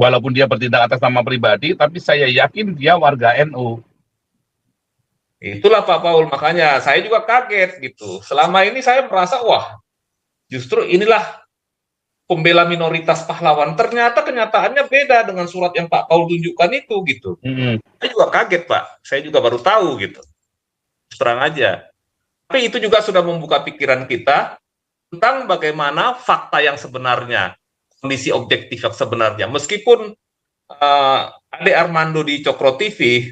Walaupun dia bertindak atas nama pribadi, tapi saya yakin dia warga NU. Itulah Pak Paul, makanya saya juga kaget gitu. Selama ini saya merasa, wah, justru inilah pembela minoritas pahlawan. Ternyata kenyataannya beda dengan surat yang Pak Paul tunjukkan itu gitu. Saya juga kaget Pak, saya juga baru tahu gitu. Terang aja. Tapi itu juga sudah membuka pikiran kita tentang bagaimana fakta yang sebenarnya, kondisi objektif yang sebenarnya. Meskipun Ade Armando di Cokro TV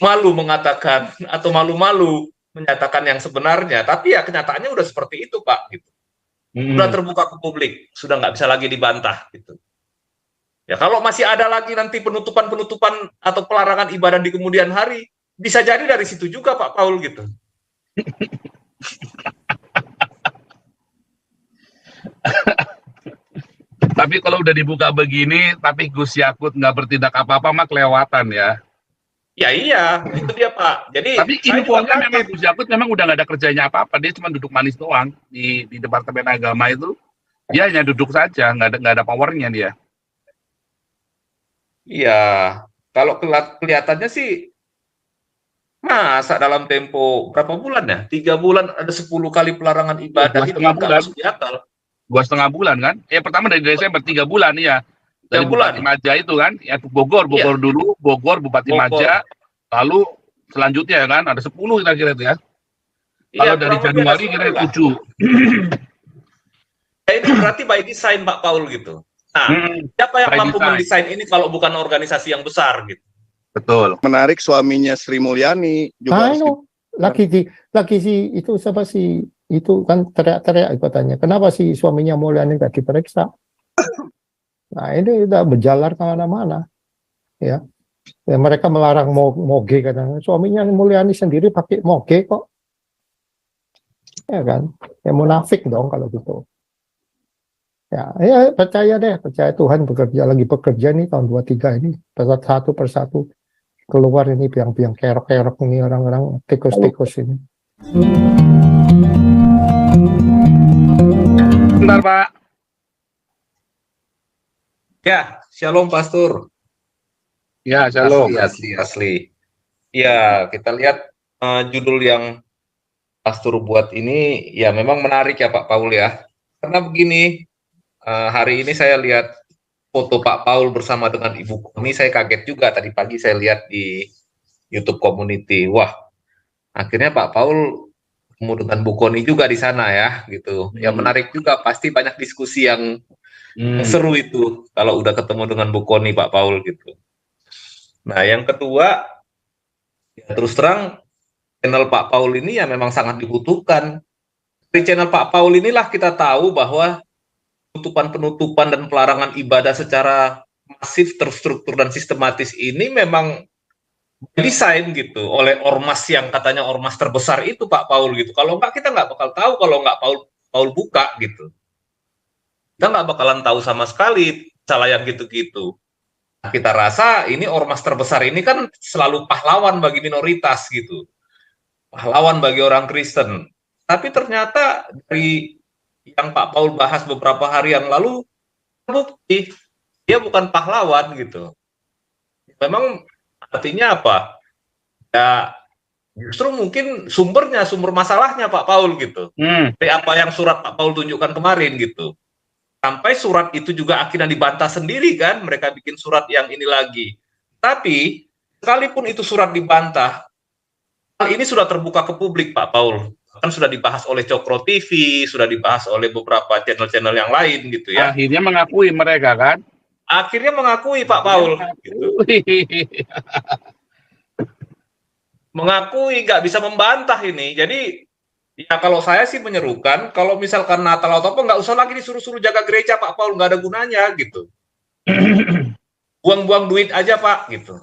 malu mengatakan atau malu-malu menyatakan yang sebenarnya, tapi ya kenyataannya udah seperti itu Pak. Gitu. Sudah terbuka ke publik, sudah nggak bisa lagi dibantah. Gitu. Ya kalau masih ada lagi nanti penutupan-penutupan atau pelarangan ibadah di kemudian hari, bisa jadi dari situ juga Pak Paul gitu. Tapi kalau udah dibuka begini, tapi Gus Yakut nggak bertindak apa-apa, mah kelewatan ya. Ya iya, itu dia Pak. Jadi tapi infonya memang Gus Yakut memang udah nggak ada kerjanya apa-apa, dia cuma duduk manis doang di Departemen Agama itu. Dia hanya duduk saja, nggak ada powernya dia. Iya, kalau kelihatannya sih masa dalam tempo berapa bulan ya? 3 bulan ada 10 kali pelarangan ibadah itu nggak masuk di akal. 2,5 bulan kan? Pertama dari Desember 3 bulan ya. Dari Bupati Maja itu kan, ya Bogor dulu, Bogor Bupati Maja, lalu selanjutnya ya kan ada 10 kira-kira itu ya. Kalau dari Januari kira 7. Ini berarti by design Pak Paul gitu. Nah, siapa yang mampu mendesain ini kalau bukan organisasi yang besar gitu? Betul. Menarik suaminya Sri Mulyani juga. Lagi si itu siapa sih? Itu kan teriak-teriak katanya. Kenapa sih suaminya Mulyani nggak diperiksa? Nah ini udah berjalan kemana-mana, ya. Mereka melarang moge katanya. Suaminya Mulyani sendiri pakai moge kok, ya kan? Ya munafik dong kalau gitu. Ya percaya deh, percaya Tuhan lagi bekerja nih tahun 23 ini, satu persatu keluar ini biang-biang kerok-kerok ini orang-orang tikus-tikus ini. Bentar Pak. Ya, shalom Pastor. Ya, shalom. Asli. Ya, kita lihat judul yang Pastor buat ini, ya memang menarik ya Pak Paul ya. Karena begini, hari ini saya lihat foto Pak Paul bersama dengan Ibu Koni, saya kaget juga tadi pagi saya lihat di YouTube Community. Wah, akhirnya Pak Paul ketemu dengan Bu Koni juga di sana ya, gitu. Ya menarik juga, pasti banyak diskusi yang seru itu kalau udah ketemu dengan Bu Koni Pak Paul gitu. Nah yang kedua, ya terus terang channel Pak Paul ini ya memang sangat dibutuhkan. Di channel Pak Paul inilah kita tahu bahwa penutupan dan pelarangan ibadah secara masif, terstruktur dan sistematis ini memang desain gitu oleh ormas yang katanya ormas terbesar itu Pak Paul gitu. Kalau enggak kita nggak bakal tahu kalau nggak Paul buka gitu. Kita nggak bakalan tahu sama sekali salah yang gitu-gitu. Nah, kita rasa ini ormas terbesar ini kan selalu pahlawan bagi minoritas gitu. Pahlawan bagi orang Kristen. Tapi ternyata dari yang Pak Paul bahas beberapa hari yang lalu, terbukti dia bukan pahlawan gitu. Memang artinya apa? Ya justru mungkin sumber masalahnya Pak Paul gitu. Dari apa yang surat Pak Paul tunjukkan kemarin gitu. Sampai surat itu juga akhirnya dibantah sendiri kan, mereka bikin surat yang ini lagi. Tapi, sekalipun itu surat dibantah, hal ini sudah terbuka ke publik Pak Paul. Kan sudah dibahas oleh Cokro TV, sudah dibahas oleh beberapa channel-channel yang lain gitu ya. Akhirnya mengakui mereka kan? Akhirnya mengakui Pak Paul. Gitu. Mengakui, nggak bisa membantah ini. Jadi, ya kalau saya sih menyerukan, kalau misalkan Natal atau apa, nggak usah lagi disuruh-suruh jaga gereja Pak Paul, nggak ada gunanya gitu. Buang-buang duit aja Pak gitu.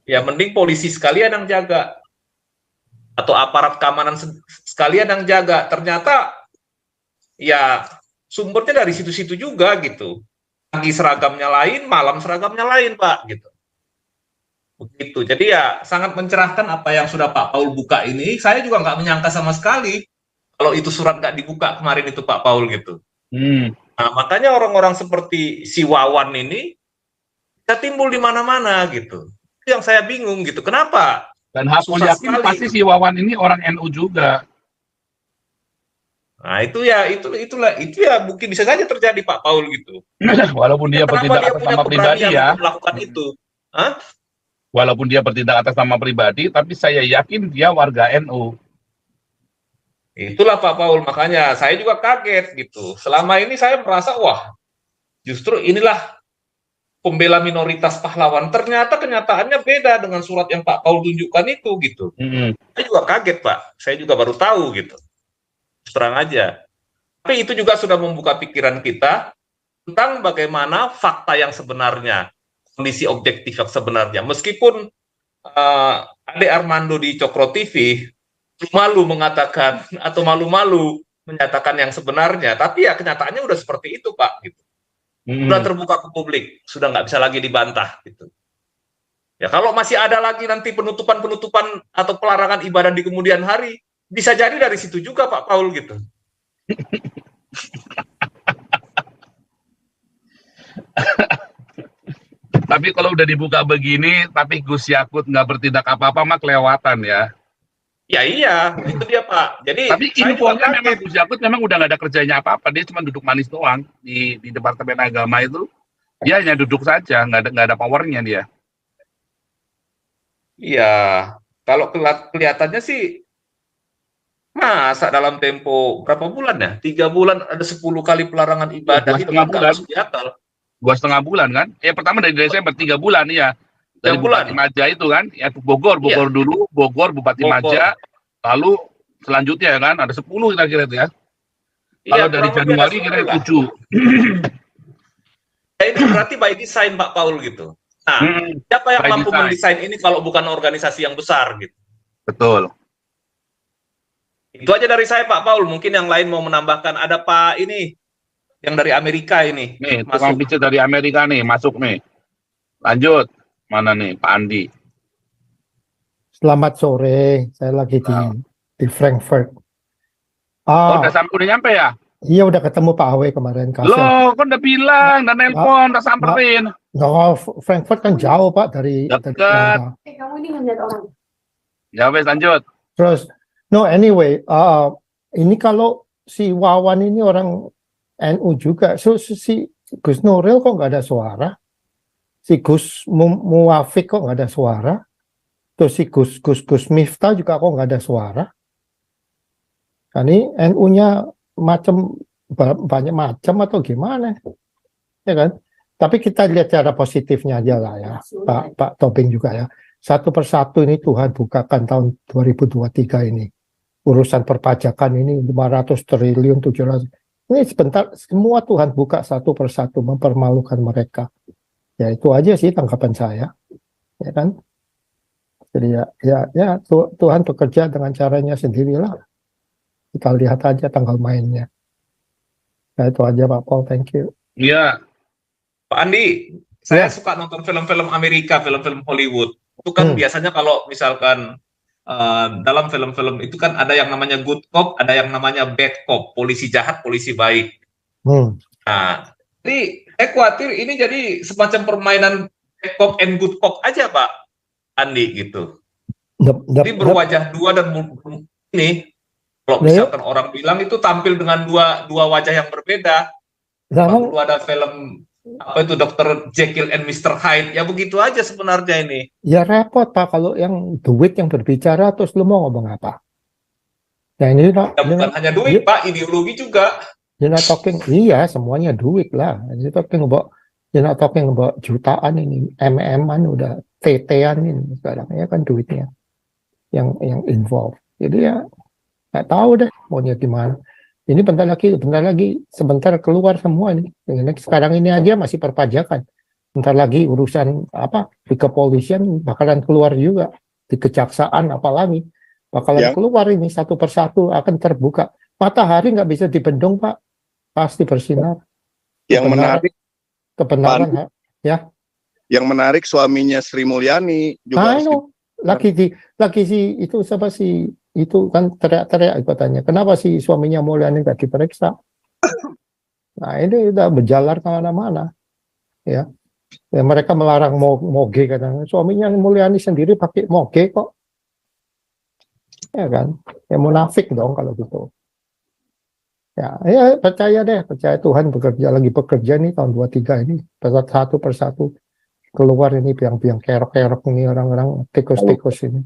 Ya mending polisi sekalian yang jaga. Atau aparat keamanan sekalian yang jaga. Ternyata ya sumbernya dari situ-situ juga gitu. Pagi seragamnya lain, malam seragamnya lain Pak gitu. Begitu. Jadi ya sangat mencerahkan apa yang sudah Pak Paul buka ini. Saya juga nggak menyangka sama sekali kalau itu surat nggak dibuka kemarin itu Pak Paul gitu. Nah, makanya orang-orang seperti si Wawan ini bisa timbul di mana-mana gitu. Itu yang saya bingung gitu. Kenapa? Dan aku Susah yakin sekali. pasti si Wawan ini orang NU juga. Nah, itu ya mungkin bisa saja terjadi Pak Paul gitu. Walaupun dia Kenapa bertindak dia atas punya nama pribadi keberanian ya. untuk melakukan itu? Hah? Walaupun dia bertindak atas nama pribadi, tapi saya yakin dia warga NU. Itulah Pak Paul, makanya saya juga kaget gitu. Selama ini saya merasa, wah, justru inilah pembela minoritas pahlawan. Ternyata kenyataannya beda dengan surat yang Pak Paul tunjukkan itu gitu. Saya juga kaget Pak, saya juga baru tahu gitu. Terang aja. Tapi itu juga sudah membuka pikiran kita tentang bagaimana fakta yang sebenarnya, kondisi objektif yang sebenarnya. Meskipun Ade Armando di Cokro TV malu mengatakan atau malu-malu menyatakan yang sebenarnya, tapi ya kenyataannya udah seperti itu Pak. Gitu. Sudah terbuka ke publik, sudah nggak bisa lagi dibantah. Gitu. Ya kalau masih ada lagi nanti penutupan-penutupan atau pelarangan ibadah di kemudian hari, bisa jadi dari situ juga Pak Paul gitu. Tapi kalau udah dibuka begini, tapi Gus Yakut nggak bertindak apa-apa, mah kelewatan ya. Ya iya, itu dia Pak. Jadi tapi infonya memang Gus Yakut memang udah nggak ada kerjanya apa-apa, dia cuma duduk manis doang di Departemen Agama itu. Dia hanya duduk saja, nggak ada powernya dia. Iya, kalau kelihatannya sih masa dalam tempo berapa bulan ya? 3 bulan ada 10 kali pelarangan ibadah itu nggak masuk di akal. 2,5 bulan kan? Pertama dari Desember 3 bulan ya. Dari Bupati Maja itu kan, ya Bogor dulu, Bogor Bupati Maja, lalu selanjutnya kan ada 10 kira-kira itu ya. Kalau dari Januari kira 7. Ini berarti by design Pak Paul gitu. Nah, siapa yang mampu mendesain ini kalau bukan organisasi yang besar gitu? Betul. Itu aja dari saya Pak Paul. Mungkin yang lain mau menambahkan. Ada Pak ini yang dari Amerika ini. Nih, tukang pijat dari Amerika nih masuk nih. Lanjut. Mana nih Pak Andi? Selamat sore. Saya lagi di Frankfurt. Udah sampai, udah nyampe ya? Iya, udah ketemu Pak Awe kemarin. Loh, kan udah bilang, udah nelpon, udah samperin. No, Frankfurt kan jauh Pak dari dekat. Kamu ini ngeliat orang. Ya wes, lanjut. Terus, no anyway, ini kalau si Wawan ini orang NU juga, so si Gus Nuril kok nggak ada suara, si Gus Muwafiq kok nggak ada suara, terus si Gus Miftah juga kok nggak ada suara. Nah, ini NU-nya banyak macam atau gimana, ya kan? Tapi kita lihat cara positifnya aja lah ya, Pak Tobing juga ya. Satu persatu ini Tuhan bukakan tahun 2023 ini. Urusan perpajakan ini 500 triliun, 700. Ini sebentar, semua Tuhan buka satu persatu, mempermalukan mereka. Ya itu aja sih tanggapan saya. Ya kan? Jadi ya Tuhan bekerja dengan caranya sendirilah. Kita lihat aja tanggal mainnya. Nah itu aja Pak Paul, thank you. Iya. Pak Andi, saya suka nonton film-film Amerika, film-film Hollywood. Itu kan biasanya kalau misalkan dalam film-film itu kan ada yang namanya good cop, ada yang namanya bad cop, polisi jahat, polisi baik. Nah, jadi saya khawatir ini jadi semacam permainan bad cop and good cop aja Pak Andi gitu. Jadi berwajah dua dan ini kalau misalkan orang bilang itu tampil dengan dua wajah yang berbeda. Dulu ada film apa itu Dr. Jekyll and Mr. Hyde, ya begitu aja sebenarnya ini. Ya repot Pak kalau yang duit yang berbicara terus lu mau ngomong apa? Nah ini bukan hanya duit Pak, ideologi juga. You're not talking, iya semuanya duit lah. You're not talking about jutaan ini, MM-an udah TT-an ini sekarang ya kan duitnya yang involved. Jadi ya nggak tahu deh maunya gimana. Ini bentar lagi sebentar keluar semua ini. Sekarang ini aja masih perpajakan. Bentar lagi urusan apa di kepolisian bakalan keluar juga, di kejaksaan apalagi bakalan keluar ini satu persatu akan terbuka. Matahari nggak bisa dibendung Pak, pasti bersinar. Yang menarik kebenaran ya. Yang menarik suaminya Sri Mulyani juga lagi si itu siapa sih? Itu kan teriak-teriak katanya. Kenapa si suaminya Mulyani nggak diperiksa? Nah ini udah berjalar kemana-mana, ya. Ya, mereka melarang moge kadang. Suaminya Mulyani sendiri pakai moge kok, ya kan? Ya munafik dong kalau gitu. Ya percaya deh, percaya Tuhan lagi bekerja nih tahun 23 ini, satu persatu keluar ini biang-biang kerok-kerok ini orang-orang tikus-tikus ini.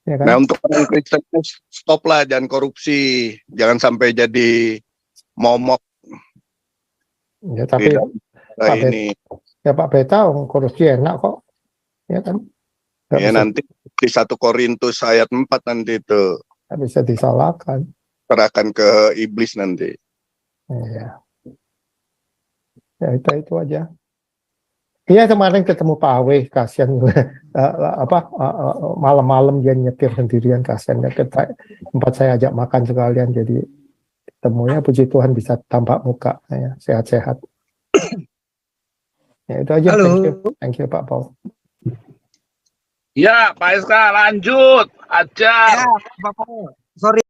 Ya kan? Nah, untuk orang Kristen stop lah, jangan korupsi, jangan sampai jadi momok Ya tapi Pak ini. Pak Beta korupsi enak kok, ya kan? Nggak Ya bisa, nanti di 1 Korintus ayat 4 nanti itu nggak bisa disalahkan. serahkan ke iblis nanti. Ya, ya itu aja. Iya kemarin ketemu Pak Awe, kasihan malam-malam dia nyetir sendirian, kasihan. Tempat saya ajak makan sekalian, jadi temunya puji Tuhan bisa tampak muka, ya, sehat-sehat. Ya itu aja. Halo. Thank you Pak Paul. Ya, Pak SK lanjut, ajar. Ya, Bapak. Sorry.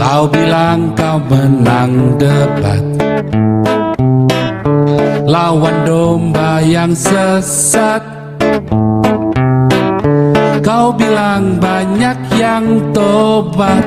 Kau bilang kau menang debat, lawan domba yang sesat. Kau bilang banyak yang tobat.